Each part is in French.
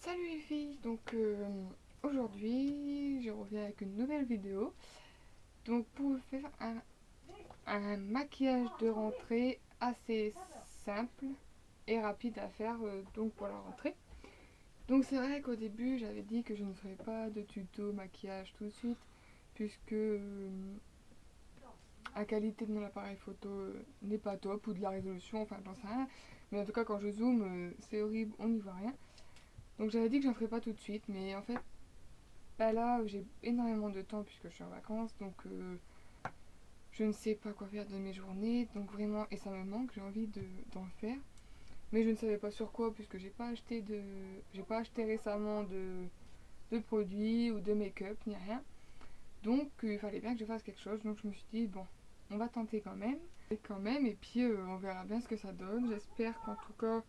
Salut les filles, aujourd'hui je reviens avec une nouvelle vidéo. Donc pour vous faire un maquillage de rentrée assez simple et rapide à faire donc pour la rentrée. Donc c'est vrai qu'au début j'avais dit que je ne ferais pas de tuto maquillage tout de suite puisque la qualité de mon appareil photo n'est pas top ou de la résolution, enfin j'en sais rien. Mais en tout cas quand je zoome c'est horrible, on n'y voit rien. Donc j'avais dit que j'en ferais pas tout de suite, mais en fait bah là, j'ai énormément de temps puisque je suis en vacances, donc je ne sais pas quoi faire de mes journées, donc vraiment, et ça me manque, j'ai envie d'en faire. Mais je ne savais pas sur quoi puisque j'ai pas acheté récemment de produits ou de make-up ni rien. Donc il fallait bien que je fasse quelque chose, donc je me suis dit bon, on va tenter et puis on verra bien ce que ça donne. J'espère qu'en tout cas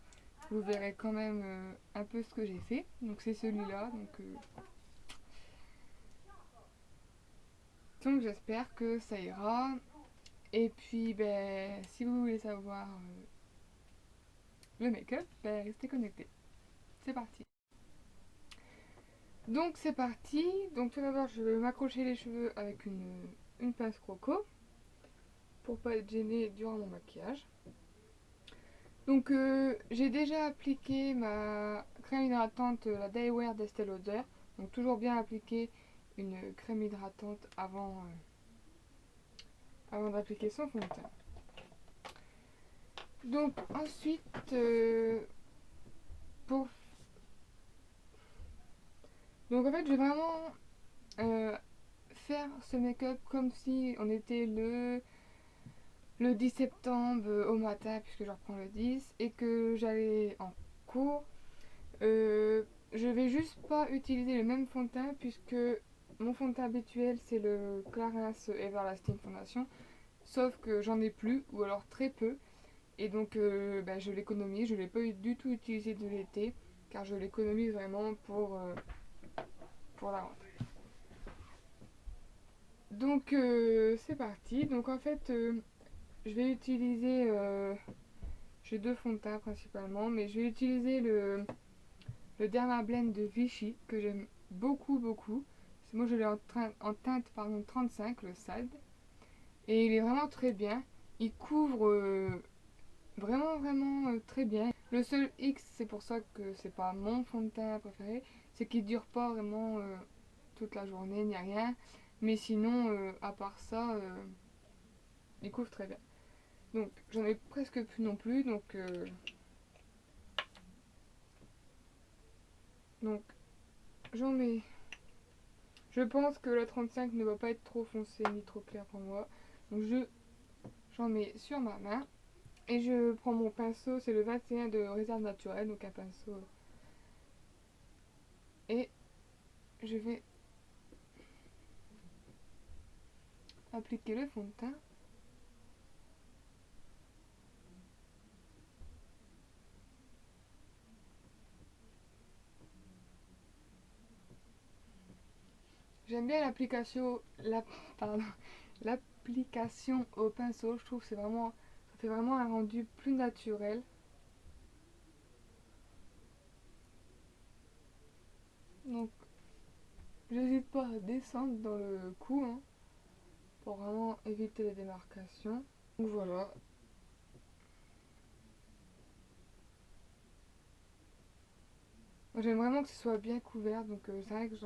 vous verrez quand même un peu ce que j'ai fait. Donc c'est celui-là, donc j'espère que ça ira. Et puis, ben, si vous voulez savoir le make-up, ben, restez connectés. C'est parti. Donc, c'est parti. Donc, tout d'abord, je vais m'accrocher les cheveux avec une pince croco pour pas être gênée durant mon maquillage. Donc, j'ai déjà appliqué ma crème hydratante, la Daywear d'Estée Lauder. Donc, toujours bien appliquer une crème hydratante avant d'appliquer son fond de teint. Donc, ensuite, pour donc en fait, je vais vraiment euh, faire ce make-up comme si on était le 10 septembre au matin, puisque je reprends le 10, et que j'allais en cours. Je vais juste pas utiliser le même fond de teint, puisque mon fond de teint habituel, c'est le Clarins Everlasting Foundation, sauf que j'en ai plus, ou alors très peu, et donc bah, je l'économise, je l'ai pas du tout utilisé de l'été, car je l'économise vraiment pour la rentrée. Donc c'est parti. Donc en fait, je vais utiliser. J'ai deux fonds de teint principalement, mais je vais utiliser le Dermablend de Vichy que j'aime beaucoup beaucoup. Moi je l'ai en teinte pardon, 35, le SAD. Et il est vraiment très bien. Il couvre vraiment très bien. Le seul X, c'est pour ça que c'est pas mon fond de teint préféré, c'est qu'il dure pas vraiment toute la journée, ni rien. Mais sinon, à part ça, il couvre très bien. Donc j'en ai presque plus non plus, donc j'en mets. Je pense que la 35 ne va pas être trop foncée ni trop claire pour moi. Donc j'en mets sur ma main et je prends mon pinceau, c'est le 21 de Réserve Naturelle, donc un pinceau. Et je vais appliquer le fond de teint. J'aime bien pardon, l'application au pinceau. Je trouve que ça fait vraiment un rendu plus naturel. Donc j'hésite pas à descendre dans le cou hein, pour vraiment éviter les démarcations. Donc voilà. J'aime vraiment que ce soit bien couvert, donc c'est vrai que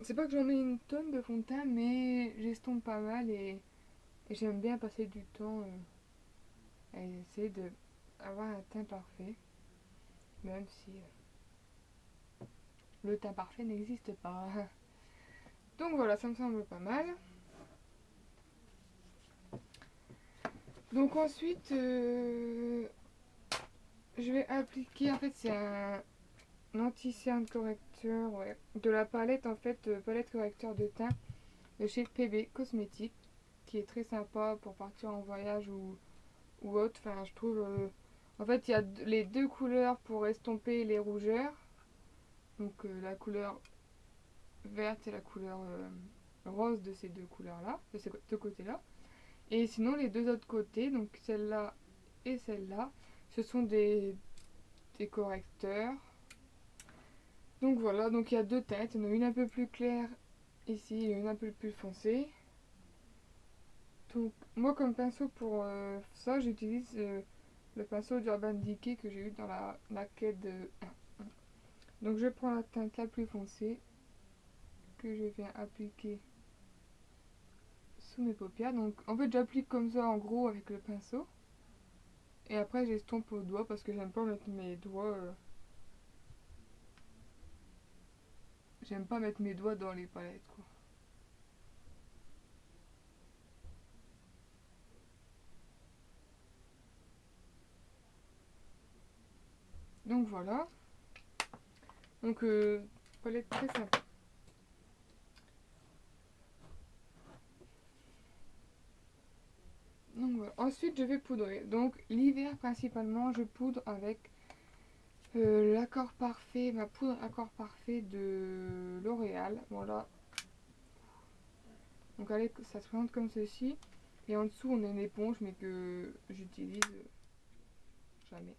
c'est pas que j'en mets une tonne de fond de teint, mais j'estompe pas mal et j'aime bien passer du temps à essayer d'avoir un teint parfait, même si le teint parfait n'existe pas. Donc voilà, ça me semble pas mal. Donc ensuite, je vais appliquer, en fait c'est un anti-cerne correcteur ouais, de la palette en fait, palette correcteur de teint de chez PB Cosmétiques, qui est très sympa pour partir en voyage ou autre. Enfin, je trouve. En fait, il y a les deux couleurs pour estomper les rougeurs. Donc, la couleur verte et la couleur rose de ces deux couleurs-là, de ces deux côtés-là. Et sinon, les deux autres côtés, donc celle-là et celle-là, ce sont des correcteurs. Donc voilà, donc il y a deux teintes, il y en a une un peu plus claire ici et une un peu plus foncée. Donc moi comme pinceau pour ça j'utilise le pinceau d'Urban Decay que j'ai eu dans la quête de 1. Donc je prends la teinte la plus foncée que je viens appliquer sous mes paupières. Donc en fait j'applique comme ça en gros avec le pinceau. Et après j'estompe au doigt parce que j'aime pas mettre mes doigts. J'aime pas mettre mes doigts dans les palettes quoi. Donc voilà. Donc palette très sympa. Donc voilà. Ensuite je vais poudrer. Donc l'hiver principalement je poudre avec l'accord parfait, ma poudre accord parfait de L'Oréal. Voilà. Donc allez, ça se présente comme ceci. Et en dessous on a une éponge mais que j'utilise jamais.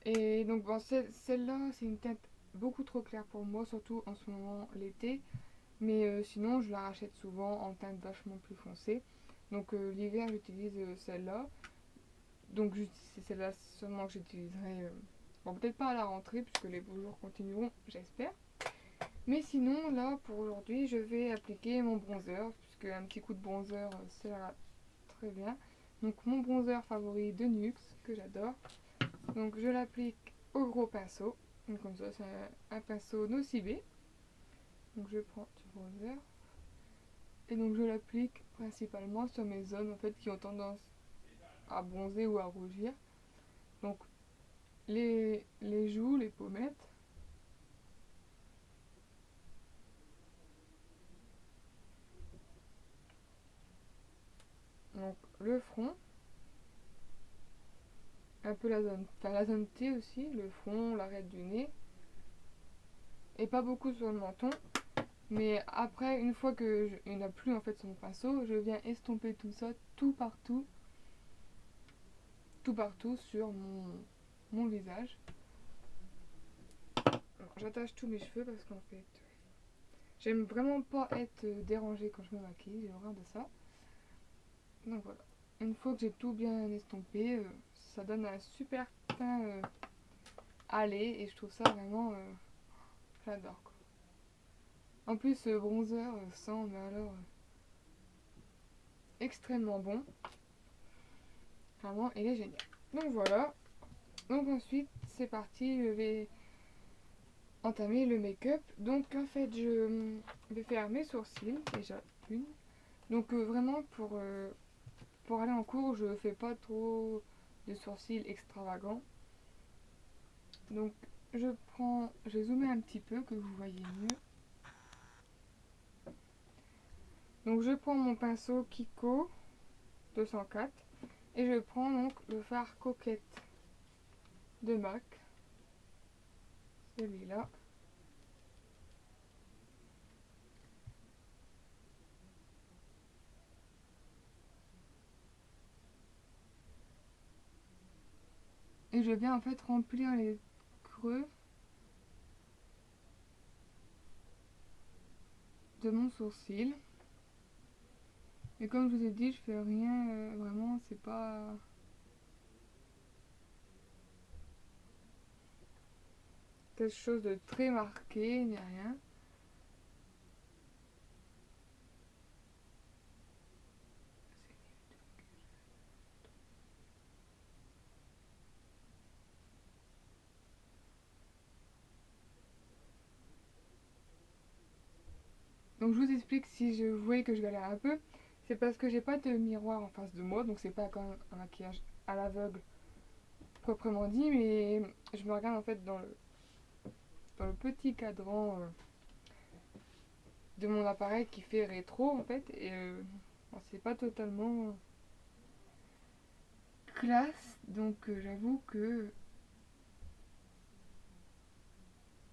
Et donc bon, celle-là c'est une teinte beaucoup trop claire pour moi, surtout en ce moment l'été. Mais sinon je la rachète souvent en teinte vachement plus foncée. Donc l'hiver j'utilise celle-là. Donc c'est celle-là seulement que j'utiliserai. Bon peut-être pas à la rentrée puisque les beaux jours continueront, j'espère. Mais sinon là pour aujourd'hui je vais appliquer mon bronzer. Puisque un petit coup de bronzer ça ira très bien. Donc mon bronzer favori de NYX que j'adore. Donc je l'applique au gros pinceau. Donc comme ça c'est un pinceau Nocibé. Donc je prends du bronzer. Et donc je l'applique principalement sur mes zones en fait qui ont tendance à bronzer ou à rougir. Donc les joues, les pommettes. Donc le front. Un peu la zone T aussi, le front, l'arête du nez. Et pas beaucoup sur le menton. Mais après, une fois que il n'y en a plus en fait sur mon pinceau, je viens estomper tout ça tout partout sur mon visage. J'attache tous mes cheveux parce qu'en fait, j'aime vraiment pas être dérangée quand je me maquille, j'ai horreur de ça. Donc voilà. Une fois que j'ai tout bien estompé, ça donne un super teint allé et je trouve ça vraiment. J'adore quoi. En plus, ce bronzer sent, mais alors, extrêmement bon. Vraiment, il est génial. Donc voilà. Donc ensuite, c'est parti, je vais entamer le make-up. Donc en fait, je vais faire mes sourcils, déjà une. Donc vraiment, pour aller en cours, je fais pas trop de sourcils extravagants. Donc je vais zoomer un petit peu que vous voyez mieux. Donc je prends mon pinceau Kiko 204 et je prends donc le fard coquette de MAC, celui-là. Et je viens en fait remplir les creux de mon sourcil. Et comme je vous ai dit, je fais rien, vraiment, c'est pas quelque chose de très marqué, ni rien. Donc je vous explique si je voyais que je galère un peu. C'est parce que j'ai pas de miroir en face de moi, donc c'est pas comme un maquillage à l'aveugle proprement dit, mais je me regarde en fait dans le petit cadran de mon appareil qui fait rétro en fait, et bon, c'est pas totalement classe, donc j'avoue que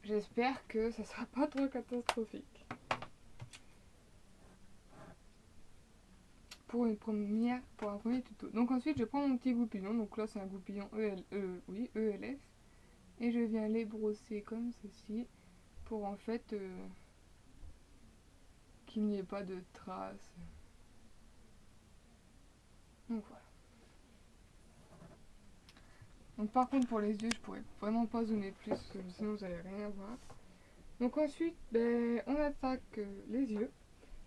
j'espère que ça sera pas trop catastrophique. Pour un premier tuto. Donc ensuite je prends mon petit goupillon, donc là c'est un goupillon ELS et je viens les brosser comme ceci pour en fait qu'il n'y ait pas de traces. Donc voilà. Donc par contre pour les yeux, je pourrais vraiment pas zoomer plus parce que sinon vous allez rien voir. Donc ensuite, on attaque les yeux.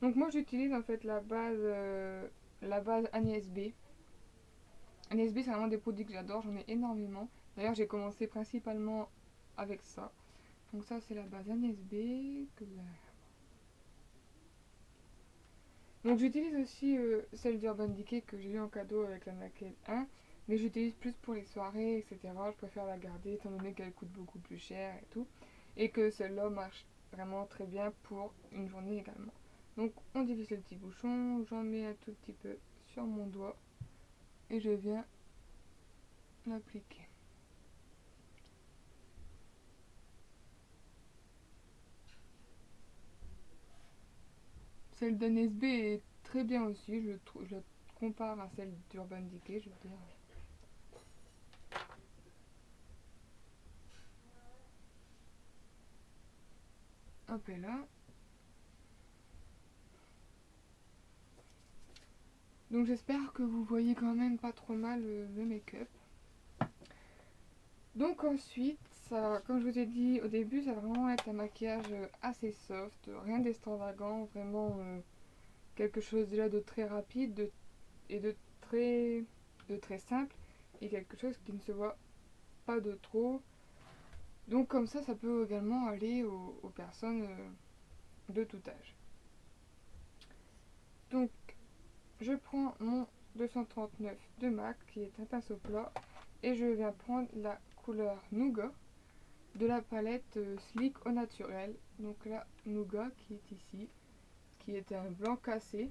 Donc moi j'utilise en fait la base Agnès B. Agnès B c'est vraiment des produits que j'adore, j'en ai énormément. D'ailleurs j'ai commencé principalement avec ça. Donc ça c'est la base Agnès B que vous avez. Donc j'utilise aussi celle d'Urban Decay que j'ai eu en cadeau avec la maquette 1. Mais j'utilise plus pour les soirées, etc. Je préfère la garder étant donné qu'elle coûte beaucoup plus cher et tout. Et que celle-là marche vraiment très bien pour une journée également. Donc on divise le petit bouchon, j'en mets un tout petit peu sur mon doigt et je viens l'appliquer. Celle d'NSB est très bien aussi, je la compare à celle d'Urban Decay, je veux dire. Hop et là. Donc j'espère que vous voyez quand même pas trop mal le make-up. Donc ensuite, ça, comme je vous ai dit au début, ça va vraiment être un maquillage assez soft, rien d'extravagant, vraiment quelque chose déjà de très rapide et de très simple et quelque chose qui ne se voit pas de trop. Donc comme ça peut également aller aux personnes de tout âge. Donc je prends mon 239 de MAC qui est un pinceau plat et je viens prendre la couleur Nougat de la palette Sleek au naturel. Donc la Nougat qui est ici, qui est un blanc cassé.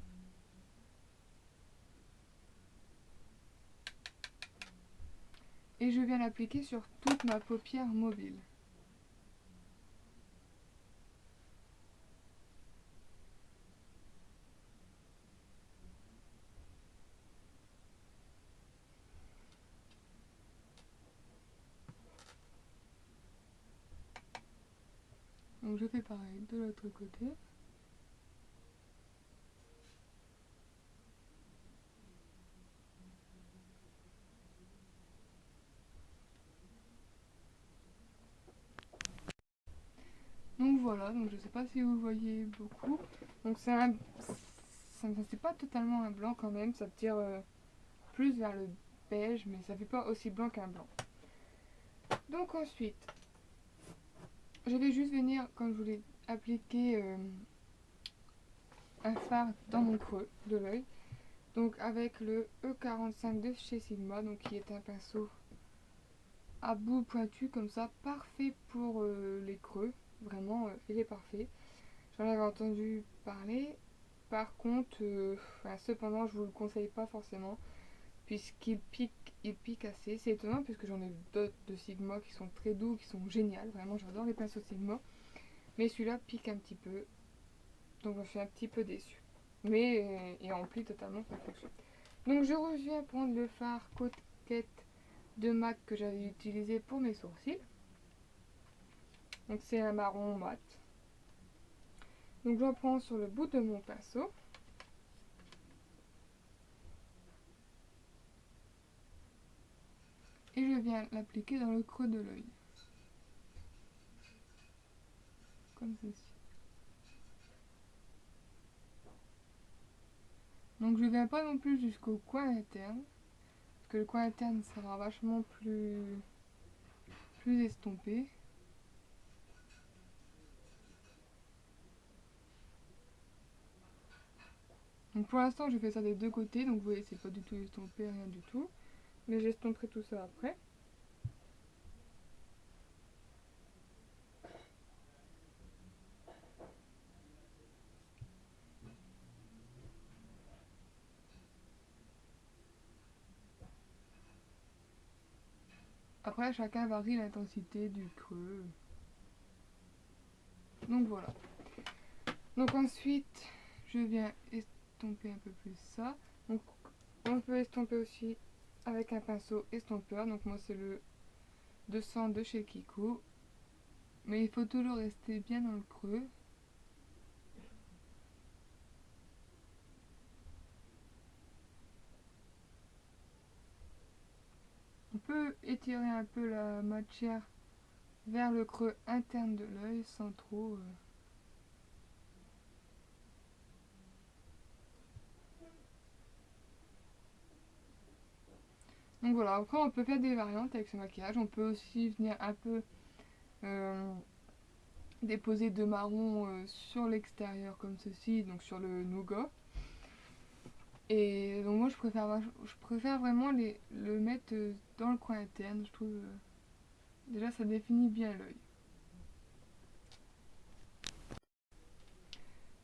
Et je viens l'appliquer sur toute ma paupière mobile. Donc je fais pareil de l'autre côté. Donc voilà, donc je sais pas si vous voyez beaucoup. Donc c'est pas totalement un blanc quand même, ça tire plus vers le beige, mais ça fait pas aussi blanc qu'un blanc. Donc ensuite, je vais juste venir, comme je voulais appliquer un fard dans mon creux de l'œil. Donc avec le E45 de chez Sigma, donc qui est un pinceau à bout pointu comme ça, parfait pour les creux. Vraiment, il est parfait. J'en avais entendu parler. Par contre, cependant, je vous le conseille pas forcément, il pique assez. C'est étonnant puisque j'en ai d'autres de Sigma qui sont très doux, qui sont géniales. Vraiment, j'adore les pinceaux Sigma. Mais celui-là pique un petit peu, donc je suis un petit peu déçue. Mais il remplit totalement sa fonction. Donc je reviens prendre le fard Coquette de MAC que j'avais utilisé pour mes sourcils. Donc c'est un marron mat. Donc j'en prends sur le bout de mon pinceau. Et je viens l'appliquer dans le creux de l'œil. Comme ceci. Donc je ne viens pas non plus jusqu'au coin interne. Parce que le coin interne sera vachement plus estompé. Donc pour l'instant je fais ça des deux côtés. Donc vous voyez c'est pas du tout estompé, rien du tout. Mais j'estomperai tout ça après. Après chacun varie l'intensité du creux. Donc voilà. Donc ensuite je viens estomper un peu plus ça. Donc on peut estomper aussi avec un pinceau estompeur. Donc moi c'est le 200 de chez Kiko. Mais il faut toujours rester bien dans le creux. On peut étirer un peu la matière vers le creux interne de l'œil sans trop. Donc voilà, après on peut faire des variantes avec ce maquillage. On peut aussi venir un peu euh, déposer de marron sur l'extérieur comme ceci, donc sur le nougat. Et donc moi je préfère vraiment le mettre dans le coin interne. Je trouve déjà ça définit bien l'œil.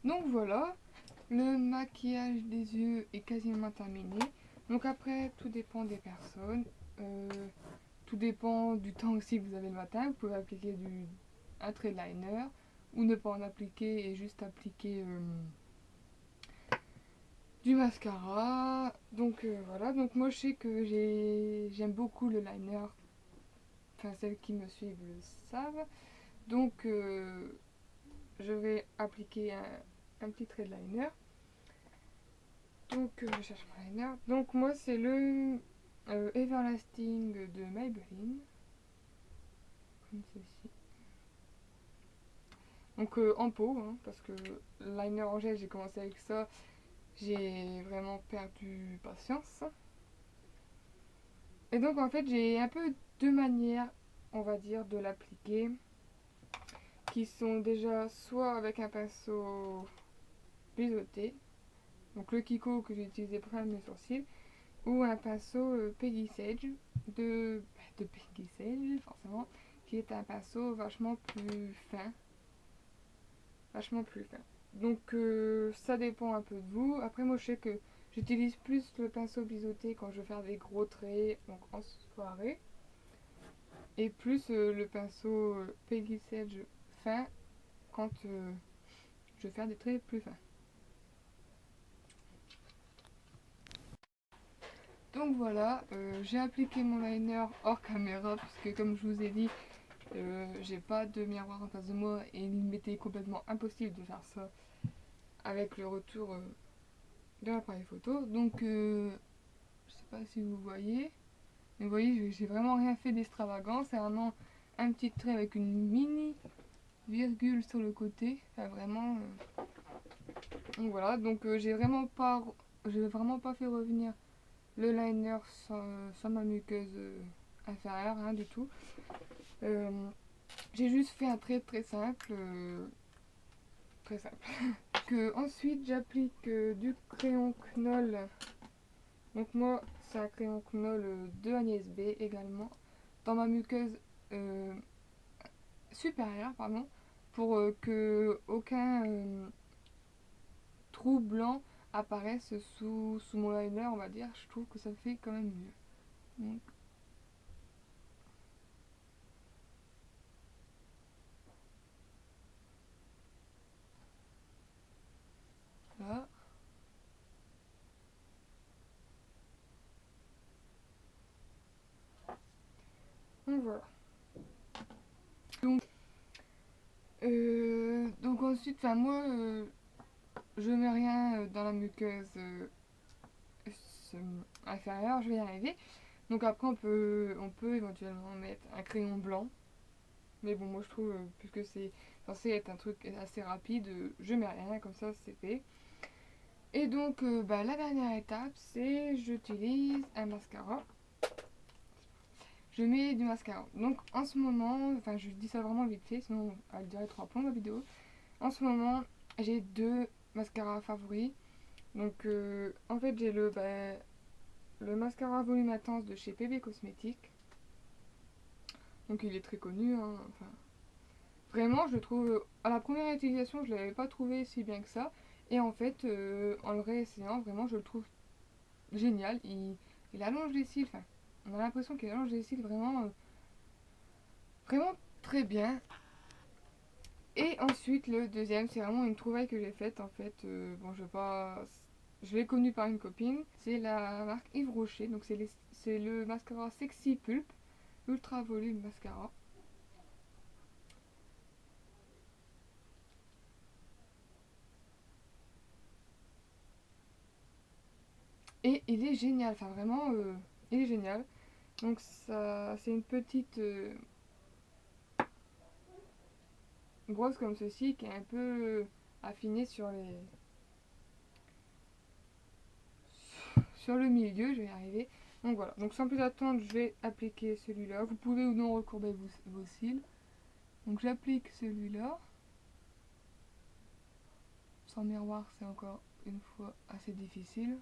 Donc voilà, le maquillage des yeux est quasiment terminé. Donc après, tout dépend des personnes. Euh, Tout dépend du temps aussi que vous avez le matin. Vous pouvez appliquer un trait de liner ou ne pas en appliquer et juste appliquer du mascara. Donc voilà, donc moi je sais que j'aime beaucoup le liner. Enfin, celles qui me suivent le savent. Donc je vais appliquer un petit trait de liner. Donc je cherche mon liner. Donc moi c'est le Everlasting de Maybelline. Comme ceci. Donc en pot, hein, parce que le liner en gel, j'ai commencé avec ça. J'ai vraiment perdu patience. Et donc en fait j'ai un peu deux manières, on va dire, de l'appliquer. Qui sont déjà soit avec un pinceau biseauté. Donc le Kiko que j'ai utilisé pour faire mes sourcils. Ou un pinceau Peggy Sage de Peggy Sage forcément, qui est un pinceau vachement plus fin. Vachement plus fin. Donc ça dépend un peu de vous. Après moi je sais que j'utilise plus le pinceau biseauté quand je veux faire des gros traits, donc en soirée. Et plus le pinceau Peggy Sage fin quand je veux faire des traits plus fins. Donc voilà, j'ai appliqué mon liner hors caméra puisque comme je vous ai dit, j'ai pas de miroir en face de moi et il m'était complètement impossible de faire ça avec le retour de l'appareil photo. Donc je sais pas si vous voyez, mais vous voyez, j'ai vraiment rien fait d'extravagant. C'est vraiment un petit trait avec une mini virgule sur le côté. Enfin vraiment. Donc voilà, donc j'ai vraiment pas fait revenir le liner sans ma muqueuse inférieure, hein, du tout. Euh, j'ai juste fait un trait très simple. Très simple. Ensuite, j'applique du crayon Knoll. Donc moi, c'est un crayon Knoll de Agnès B également. Dans ma muqueuse supérieure, pardon. Pour que aucun trou blanc apparaisse sous mon liner, on va dire. Je trouve que ça fait quand même mieux. Donc là. Donc voilà. Donc ensuite, enfin moi, je mets rien dans la muqueuse inférieure, je vais y arriver. Donc après, on peut éventuellement mettre un crayon blanc. Mais bon, moi je trouve, puisque c'est censé être un truc assez rapide, je mets rien, comme ça c'est fait. Et donc, la dernière étape, c'est j'utilise un mascara. Je mets du mascara. Donc en ce moment, enfin je dis ça vraiment vite fait, sinon elle dirait 3 plombs ma vidéo. En ce moment, j'ai deux mascaras favoris. Donc en fait j'ai le mascara volume intense de chez PB Cosmetics. Donc il est très connu, hein, enfin. Vraiment je le trouve, à la première utilisation je l'avais pas trouvé si bien que ça. Et en fait en le réessayant vraiment je le trouve génial. Il allonge les cils, enfin on a l'impression qu'il allonge les cils vraiment, vraiment très bien. Et ensuite le deuxième c'est vraiment une trouvaille que j'ai faite en fait. Bon je vais pas. Je l'ai connu par une copine. C'est la marque Yves Rocher. Donc c'est le mascara Sexy Pulp. Ultra Volume Mascara. Et il est génial, enfin vraiment, il est génial. Donc ça, c'est une petite brosse comme ceci qui est un peu affinée sur le milieu, je vais y arriver. Donc voilà, donc sans plus attendre, je vais appliquer celui-là. Vous pouvez ou non recourber vos cils. Donc j'applique celui-là. Sans miroir, c'est encore une fois assez difficile.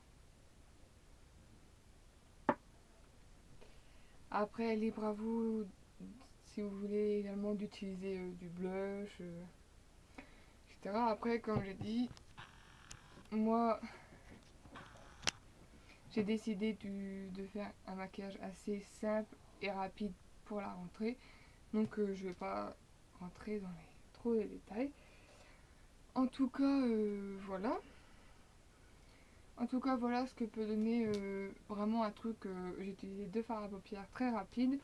Après, libre à vous si vous voulez également d'utiliser du blush, etc. Après, comme j'ai dit, moi j'ai décidé de faire un maquillage assez simple et rapide pour la rentrée. Donc je vais pas rentrer dans trop les détails. En tout cas, voilà. En tout cas, voilà ce que peut donner vraiment un truc. J'ai utilisé 2 fards à paupières très rapides.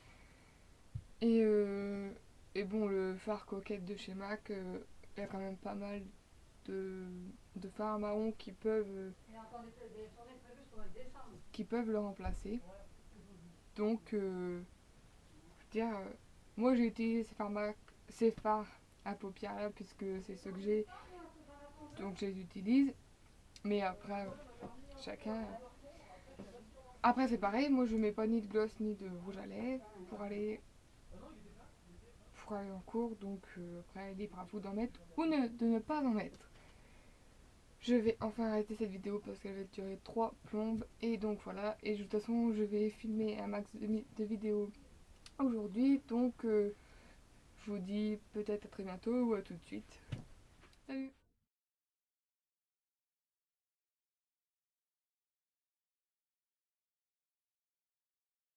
Et, euh, et bon, le fard coquette de chez MAC, il y a quand même pas mal de fards marron qui peuvent le remplacer. Donc, je veux dire, moi j'ai utilisé ces fards à paupières là, puisque c'est ce que j'ai, donc je les utilise. Mais après, chacun. Après, c'est pareil, moi je mets pas ni de gloss ni de rouge à lèvres pour aller en cours, donc après, libre à vous d'en mettre ou de ne pas en mettre. Je vais enfin arrêter cette vidéo parce qu'elle va durer 3 plombes. Et donc voilà, et de toute façon, je vais filmer un max de vidéos aujourd'hui. Donc, je vous dis peut-être à très bientôt ou à tout de suite. Salut!